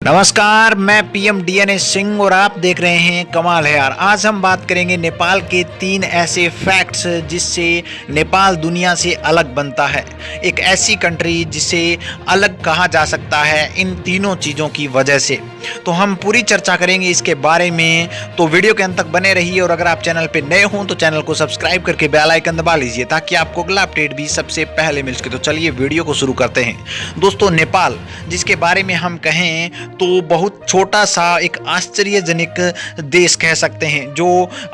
नमस्कार, मैं PM DNA Singh और आप देख रहे हैं कमाल है यार। आज हम बात करेंगे नेपाल के 3 ऐसे फैक्ट्स जिससे नेपाल दुनिया से अलग बनता है। एक ऐसी कंट्री जिसे अलग कहा जा सकता है इन तीनों चीज़ों की वजह से। तो हम पूरी चर्चा करेंगे इसके बारे में, तो वीडियो के अंत तक बने रहिए। और अगर आप चैनल पे नए हों तो चैनल को सब्सक्राइब करके बेल आइकन दबा लीजिए ताकि आपको अगला अपडेट भी सबसे पहले मिल सके। तो चलिए वीडियो को शुरू करते हैं। दोस्तों, नेपाल जिसके बारे में हम कहें तो बहुत छोटा सा एक आश्चर्यजनक देश कह सकते हैं जो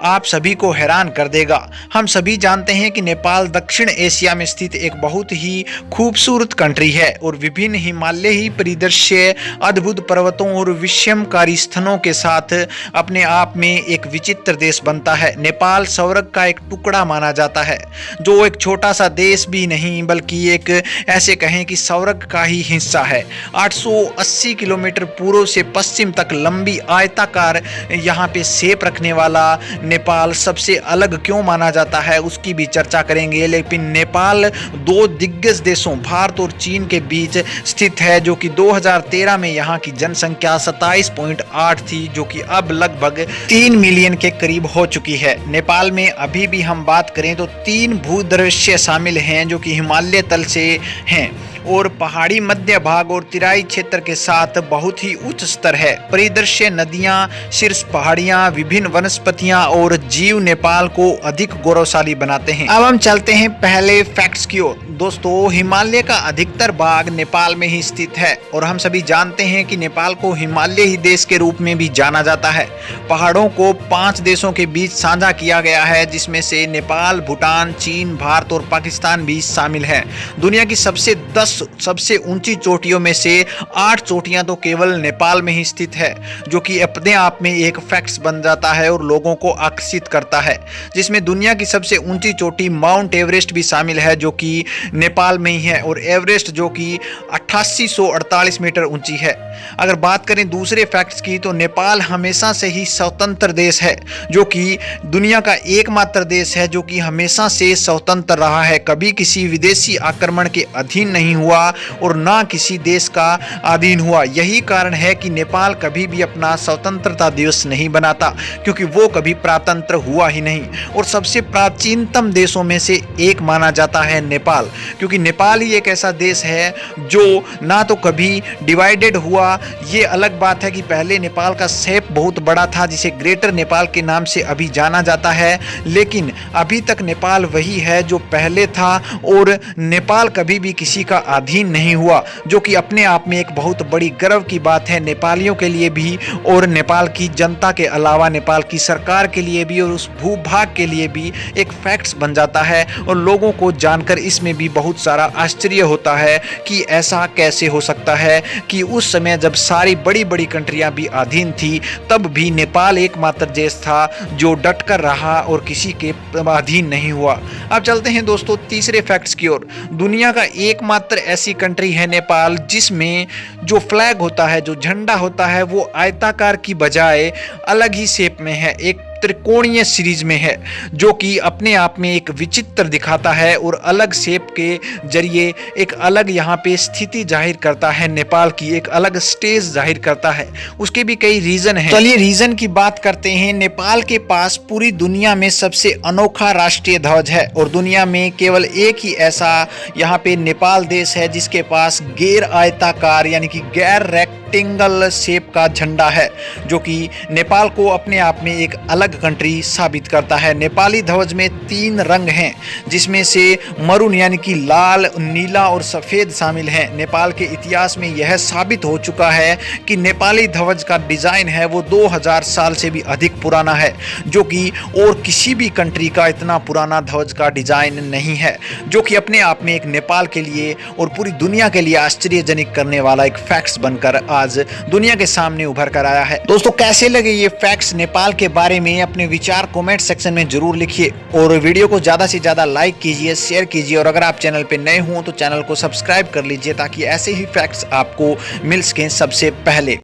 आप सभी को हैरान कर देगा। हम सभी जानते हैं कि नेपाल दक्षिण एशिया में स्थित एक बहुत ही खूबसूरत कंट्री है और विभिन्न हिमालयी परिदृश्य, अद्भुत पर्वतों और विस्मयकारी स्थलों के साथ अपने आप में एक विचित्र देश बनता है। नेपाल स्वर्ग का एक टुकड़ा माना जाता है, जो एक छोटा सा देश भी नहीं बल्कि एक ऐसे कहें कि स्वर्ग का ही हिस्सा है। 880 किलोमीटर पूर्व से पश्चिम तक लंबी आयताकार यहाँ पे शेप रखने वाला नेपाल सबसे अलग क्यों माना जाता है उसकी भी चर्चा करेंगे। लेकिन नेपाल 2 दिग्गज देशों भारत और चीन के बीच स्थित है, जो कि 2013 में यहाँ की जनसंख्या 27.8 थी, जो कि अब लगभग 3 मिलियन के करीब हो चुकी है। नेपाल में अभी भी हम बात करें तो 3 भूदृश्य शामिल हैं जो कि हिमालय तल से हैं और पहाड़ी मध्य भाग और तराई क्षेत्र के साथ बहुत ही उच्च स्तर है। परिदृश्य, नदियां, शीर्ष पहाड़ियां, विभिन्न वनस्पतियां और जीव नेपाल को अधिक गौरवशाली बनाते हैं। अब हम चलते हैं पहले फैक्ट्स की ओर। दोस्तों, हिमालय का अधिकतर भाग नेपाल में ही स्थित है और हम सभी जानते हैं कि नेपाल को हिमालयी देश के रूप में भी जाना जाता है। पहाड़ों को 5 देशों के बीच साझा किया गया है, जिसमें से नेपाल, भूटान, चीन, भारत और पाकिस्तान भी शामिल है। दुनिया की सबसे ऊंची चोटियों में से 8 चोटियां तो केवल नेपाल में ही स्थित है, जो कि अपने आप में एक फैक्ट्स बन जाता है और लोगों को आकर्षित करता है। जिसमें दुनिया की सबसे ऊंची चोटी माउंट एवरेस्ट भी शामिल है, जो कि नेपाल में ही है, और एवरेस्ट जो कि 8848 मीटर ऊंची है। अगर बात करें दूसरे फैक्ट्स की तो नेपाल हमेशा से ही स्वतंत्र देश है, जो कि दुनिया का एकमात्र देश है जो कि हमेशा से स्वतंत्र रहा है, कभी किसी विदेशी आक्रमण के अधीन नहीं हुआ और ना किसी देश का अधीन हुआ। यही कारण है कि नेपाल कभी भी अपना स्वतंत्रता दिवस नहीं बनाता, क्योंकि वो कभी प्रजातंत्र हुआ ही नहीं। और सबसे प्राचीनतम देशों में से एक माना जाता है नेपाल, क्योंकि नेपाल ही एक ऐसा देश है जो ना तो कभी डिवाइडेड हुआ। ये अलग बात है कि पहले नेपाल का शेप बहुत बड़ा था, जिसे ग्रेटर नेपाल के नाम से अभी जाना जाता है, लेकिन अभी तक नेपाल वही है जो पहले था और नेपाल कभी भी किसी का अधीन नहीं हुआ, जो कि अपने आप में एक बहुत बड़ी गर्व की बात है नेपालियों के लिए भी और नेपाल की जनता के अलावा नेपाल की सरकार के लिए भी और उस भूभाग के लिए भी एक फैक्ट्स बन जाता है। और लोगों को जानकर इसमें भी बहुत सारा आश्चर्य होता है कि ऐसा कैसे हो सकता है कि उस समय जब सारी बड़ी बड़ी कंट्रियां भी अधीन थी तब भी नेपाल एकमात्र देश था जो डटकर रहा और किसी के अधीन नहीं हुआ। अब चलते हैं दोस्तों तीसरे फैक्ट्स की ओर। दुनिया का एकमात्र ऐसी कंट्री है नेपाल जिसमें जो फ्लैग होता है, जो झंडा होता है, वो आयताकार की बजाय अलग ही शेप में है, एक त्रिकोणीय सीरीज में है, जो कि अपने आप में एक विचित्र दिखाता है और अलग शेप के जरिए एक अलग यहाँ पे स्थिति जाहिर करता है, नेपाल की एक अलग स्टेज जाहिर करता है। उसके भी कई रीजन हैं। चलिए रीजन की बात करते हैं। नेपाल के पास पूरी दुनिया में सबसे अनोखा राष्ट्रीय ध्वज है और दुनिया में केवल एक ही ऐसा यहाँ पे नेपाल देश है जिसके पास गैर आयताकार यानी कि गैर रेक्टेंगल शेप का झंडा है, जो कि नेपाल को अपने आप में एक अलग कंट्री साबित करता है। नेपाली ध्वज में 3 रंग हैं, जिसमें से मरून यानी कि लाल, नीला और सफेद शामिल हैं। नेपाल के इतिहास में यह साबित हो चुका है कि नेपाली ध्वज का डिजाइन है वो 2000 साल से भी अधिक पुराना है, जो कि और किसी भी कंट्री का इतना पुराना ध्वज का डिजाइन नहीं है, जो कि अपने आप में एक नेपाल के लिए और पूरी दुनिया के लिए आश्चर्यजनक करने वाला एक फैक्ट्स बनकर आज दुनिया के सामने उभर कर आया है। दोस्तों, कैसे लगे ये फैक्ट्स नेपाल के बारे में? अपने विचार कमेंट सेक्शन में जरूर लिखिए और वीडियो को ज्यादा से ज्यादा लाइक कीजिए, शेयर कीजिए और अगर आप चैनल पे नए हो तो चैनल को सब्सक्राइब कर लीजिए ताकि ऐसे ही फैक्ट्स आपको मिल सकें सबसे पहले।